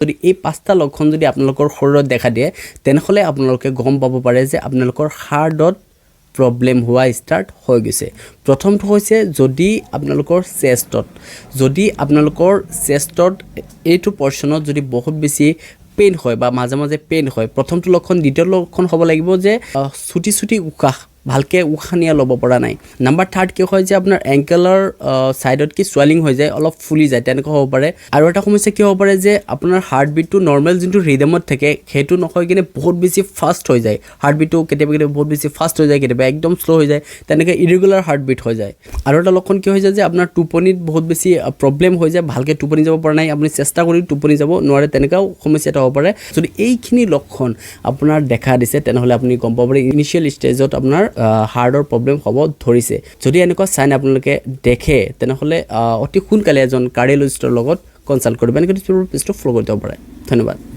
যদি এই পাঁচটা লক্ষণ যদি আপোনালোকৰ শৰীৰত দেখা দিয়ে তেনেহলে আপোনালোকে গম পাব পাৰে যে আপোনালোকৰ হাৰ্টত প্ৰবলেম হোৱা ষ্টাৰ্ট হৈ গৈছে প্ৰথমটো হৈছে যদি আপোনালোকৰ চেষ্টত এইটো পৰ্চনত যদি বহুত বেছি পেইন হয় বা মাজে মাজে পেইন হয় প্ৰথমটো লক্ষণ দ্বিতীয় লক্ষণ হ'ব লাগিব যে ছুটি উশাহ ভালকে উশাহ নিয়া ল'ব পৰা নাই নাম্বাৰ 3 কি হয় যে আপোনাৰ এংকেলৰ সাইডত কি সোয়েলিং হৈ যায় অলপ ফুলি যায় তেনেকুৱা হ'ব পাৰে আৰু এটা সমস্যা কি হ'ব পাৰে যে আপোনাৰ হাৰ্ট বিটটো নৰ্মেল যোনটো ৰিদমত থাকে হেতু নহয় কিনে বহুত বেছি ফাষ্ট হৈ যায় হাৰ্ট বিটটো কেতিয়াবা বহুত বেছি ফাষ্ট হৈ যায় কেতিয়াবা একদম স্লো হৈ যায় তেনেকৈ ইৰেগুলাৰ হাৰ্ট বিট হৈ যায় আৰু এটা লক্ষণ কি হৈ যায় যে আপোনাৰ টোপনিত বহুত বেছি প্ৰবলেম হৈ যায় ভালকে টোপনি যাব পৰা নাই আপুনি চেষ্টা কৰি টোপনি যাব নোৱাৰে তেনেকাও সমস্যা এটা হ'ব পাৰে যদি এইখিনি লক্ষণ আপোনাৰ দেখা দিছে তেনেহলে আপুনি গম পাব পাৰে ইনিশিয়েল ষ্টেজত আপোনাৰ হাৰ্টৰ প্ৰবলেম হ'ব ধৰিছে যদি এনেকুৱা সাইন আপোনালোকে দেখে তেনেহলে অতি সোনকালে এজন কাৰ্ডিঅলজিষ্টৰ লগত কনসাল্ট কৰিব এনেকৈ পিছটো ফলো কৰি দিব পাৰে ধন্যবাদ